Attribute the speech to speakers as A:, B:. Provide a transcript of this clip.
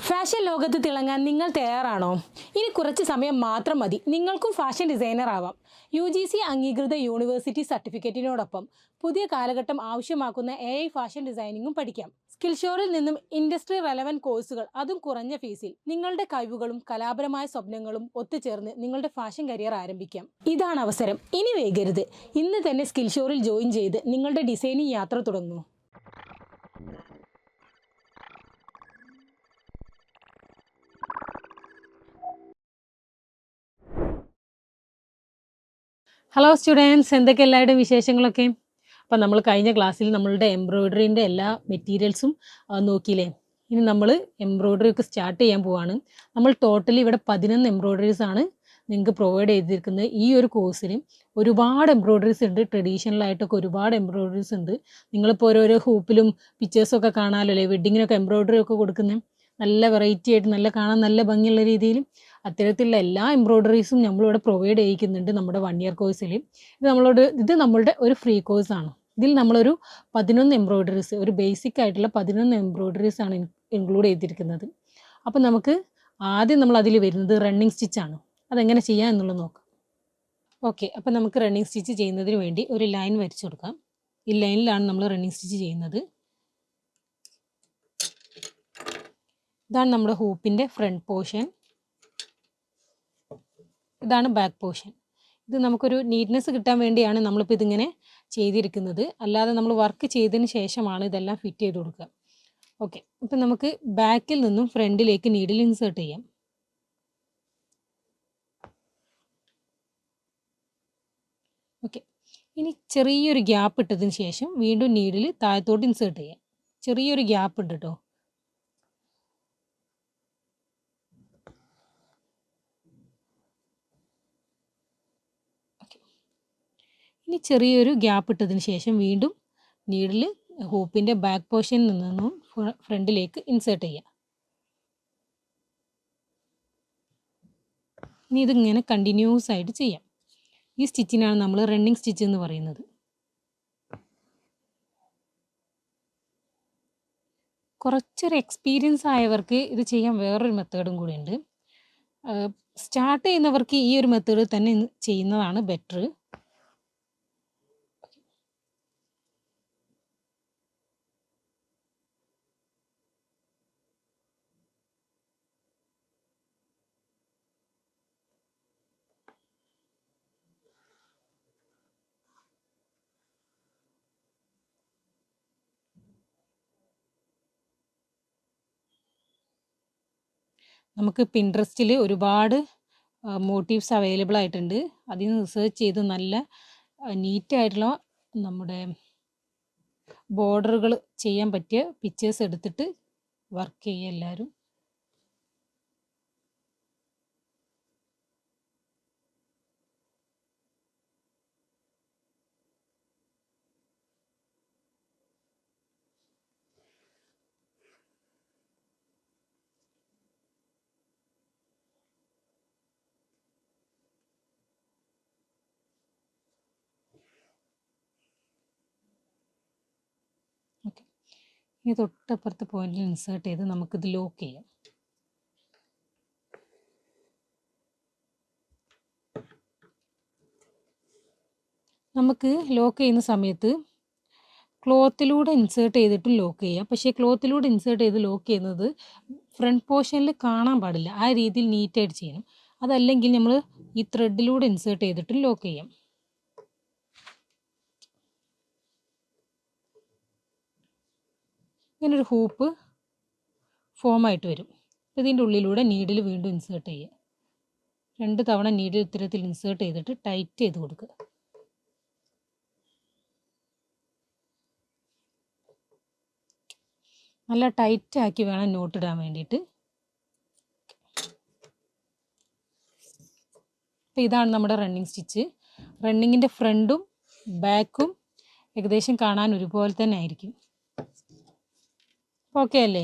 A: Fashion ലോകത്ത് തിളങ്ങാൻ നിങ്ങൾ തയ്യാറാണോ? ഇനി കുറച്ച് സമയം മാത്രം മതി, നിങ്ങൾക്കും ഫാഷൻ ഡിസൈനർ ആവാം. UGC അംഗീകൃത യൂണിവേഴ്സിറ്റി സർട്ടിഫിക്കറ്റിനോടൊപ്പം പുതിയ കാലഘട്ടം ആവശ്യമാക്കുന്ന AI ഫാഷൻ ഡിസൈനിങ്ങും പഠിക്കാം. സ്കിൽഷോറിൽ നിന്നും ഇൻഡസ്ട്രി റെലവൻറ്റ് കോഴ്സുകൾ, അതും കുറഞ്ഞ ഫീസിൽ. നിങ്ങളുടെ കഴിവുകളും കലാപരമായ സ്വപ്നങ്ങളും ഒത്തുചേർന്ന് നിങ്ങളുടെ ഫാഷൻ കരിയർ ആരംഭിക്കാം. ഇതാണ് അവസരം, ഇനി വൈകരുത്. ഇന്ന് തന്നെ സ്കിൽഷോറിൽ ജോയിൻ ചെയ്ത് നിങ്ങളുടെ ഡിസൈനിങ് യാത്ര തുടങ്ങൂ. ഹലോ സ്റ്റുഡൻസ്, എന്തൊക്കെ എല്ലാവരുടെയും വിശേഷങ്ങളൊക്കെ? അപ്പം നമ്മൾ കഴിഞ്ഞ ക്ലാസ്സിൽ നമ്മളുടെ എംബ്രോയ്ഡറീൻ്റെ എല്ലാ മെറ്റീരിയൽസും നോക്കിയില്ലേ. ഇനി നമ്മൾ എംബ്രോയ്ഡറി ഒക്കെ സ്റ്റാർട്ട് ചെയ്യാൻ പോവാണ്. നമ്മൾ ടോട്ടലി ഇവിടെ 11 എംബ്രോയ്ഡറീസ് ആണ് നിങ്ങൾക്ക് പ്രൊവൈഡ് ചെയ്തിരിക്കുന്നത്. ഈ ഒരു കോഴ്സിന് ഒരുപാട് എംബ്രോയ്ഡറീസ് ഉണ്ട്, ട്രഡീഷണൽ ആയിട്ടൊക്കെ ഒരുപാട് എംബ്രോയ്ഡറീസ് ഉണ്ട്. നിങ്ങളിപ്പോൾ ഓരോരോ ഹൂപ്പിലും പിക്ചേഴ്സൊക്കെ കാണാമല്ലോ അല്ലേ, വെഡ്ഡിങ്ങിനൊക്കെ എംബ്രോയ്ഡറി ഒക്കെ കൊടുക്കുന്നത്. നല്ല വെറൈറ്റി ആയിട്ട്, നല്ല കാണാൻ നല്ല ഭംഗിയുള്ള രീതിയിൽ അത്തരത്തിലുള്ള എല്ലാ എംബ്രോയ്ഡറീസും നമ്മളിവിടെ പ്രൊവൈഡ് ചെയ്യിക്കുന്നുണ്ട് നമ്മുടെ 1 ഇയർ കോഴ്സിൽ. ഇത് നമ്മളുടെ ഒരു ഫ്രീ കോഴ്സാണ്. ഇതിൽ നമ്മളൊരു 11 എംബ്രോയ്ഡറീസ്, ഒരു ബേസിക് ആയിട്ടുള്ള 11 എംബ്രോയ്ഡറീസ് ആണ് ഇൻക്ലൂഡ് ചെയ്തിരിക്കുന്നത്. അപ്പം നമുക്ക് ആദ്യം നമ്മൾ അതിൽ വരുന്നത് റണ്ണിങ് സ്റ്റിച്ചാണ്. അതെങ്ങനെ ചെയ്യാം എന്നുള്ളത് നോക്കാം. ഓക്കെ, അപ്പം നമുക്ക് റണ്ണിങ് സ്റ്റിച്ച് ചെയ്യുന്നതിന് വേണ്ടി ഒരു ലൈൻ വരച്ചു കൊടുക്കാം. ഈ ലൈനിലാണ് നമ്മൾ റണ്ണിങ് സ്റ്റിച്ച് ചെയ്യുന്നത്. ഇതാണ് നമ്മുടെ ഹൂപ്പിൻ്റെ ഫ്രണ്ട് പോർഷൻ, ഇതാണ് ബാക്ക് പോർഷൻ. ഇത് നമുക്കൊരു നീറ്റ്നെസ് കിട്ടാൻ വേണ്ടിയാണ് നമ്മളിപ്പോൾ ഇതിങ്ങനെ ചെയ്തിരിക്കുന്നത്. അല്ലാതെ നമ്മൾ വർക്ക് ചെയ്തതിന് ശേഷമാണ് ഇതെല്ലാം ഫിറ്റ് ചെയ്ത് കൊടുക്കുക. ഓക്കെ, ഇപ്പം നമുക്ക് ബാക്കിൽ നിന്നും ഫ്രണ്ടിലേക്ക് നീഡിൽ ഇൻസേർട്ട് ചെയ്യാം. ഓക്കെ, ഇനി ചെറിയൊരു ഗ്യാപ്പ് ഇട്ടതിന് ശേഷം വീണ്ടും നീഡിൽ താഴത്തോട്ട് ഇൻസേർട്ട് ചെയ്യാം. ചെറിയൊരു ഗ്യാപ്പ് ഉണ്ട് കേട്ടോ. ഇനി ചെറിയൊരു ഗ്യാപ്പ് ഇട്ടതിന് ശേഷം വീണ്ടും നീഡിൽ ഹൂപ്പിൻ്റെ ബാക്ക് പോർഷനിൽ നിന്നും ഫ്രണ്ടിലേക്ക് ഇൻസേർട്ട് ചെയ്യാം. ഇനി ഇതിങ്ങനെ കണ്ടിന്യൂസ് ആയിട്ട് ചെയ്യാം. ഈ സ്റ്റിച്ചിനാണ് നമ്മൾ റണ്ണിങ് സ്റ്റിച്ച് എന്ന് പറയുന്നത്. കുറച്ചൊരു എക്സ്പീരിയൻസ് ആയവർക്ക് ഇത് ചെയ്യാൻ വേറൊരു മെത്തേഡും കൂടി ഉണ്ട്. സ്റ്റാർട്ട് ചെയ്യുന്നവർക്ക് ഈ ഒരു മെത്തേഡ് തന്നെ ചെയ്യുന്നതാണ് ബെറ്റർ. നമുക്ക് പിൻട്രസ്റ്റിൽ ഒരുപാട് മോട്ടീവ്സ് അവൈലബിൾ ആയിട്ടുണ്ട്. അതിൽ നിന്ന് റിസർച്ച് ചെയ്ത് നല്ല നീറ്റായിട്ടുള്ള നമ്മുടെ ബോർഡറുകൾ ചെയ്യാൻ പറ്റിയ പിക്ചേഴ്സ് എടുത്തിട്ട് വർക്ക് ചെയ്യുക എല്ലാവരും. ഓക്കെ, ഇനി തൊട്ടപ്പുറത്തെ പോയിന്റിൽ ഇൻസേർട്ട് ചെയ്ത് നമുക്കിത് ലോക്ക് ചെയ്യാം. നമുക്ക് ലോക്ക് ചെയ്യുന്ന സമയത്ത് ക്ലോത്തിലൂടെ ഇൻസേർട്ട് ചെയ്തിട്ട് ലോക്ക് ചെയ്യാം. പക്ഷേ ക്ലോത്തിലൂടെ ഇൻസേർട്ട് ചെയ്ത് ലോക്ക് ചെയ്യുന്നത് ഫ്രണ്ട് പോർഷനിൽ കാണാൻ പാടില്ല. ആ രീതിയിൽ നീറ്റായിട്ട് ചെയ്യണം. അതല്ലെങ്കിൽ നമ്മൾ ഈ ത്രെഡിലൂടെ ഇൻസേർട്ട് ചെയ്തിട്ട് ലോക്ക് ചെയ്യാം. ഇങ്ങനൊരു ഹൂപ്പ് ഫോമായിട്ട് വരും. ഇതിൻ്റെ ഉള്ളിലൂടെ നീഡിൽ വീണ്ടും ഇൻസേർട്ട് ചെയ്യുക. 2 തവണ നീഡിൽ ഇത്തരത്തിൽ ഇൻസേർട്ട് ചെയ്തിട്ട് ടൈറ്റ് ചെയ്ത് കൊടുക്കുക. നല്ല ടൈറ്റ് ആക്കി വേണം നോട്ടിടാൻ വേണ്ടിയിട്ട്. അപ്പോൾ ഇതാണ് നമ്മുടെ റണ്ണിങ് സ്റ്റിച്ച്. റണ്ണിങ്ങിൻ്റെ ഫ്രണ്ടും ബാക്കും ഏകദേശം കാണാൻ ഒരുപോലെ തന്നെ ആയിരിക്കും. ഓക്കെ അല്ലേ?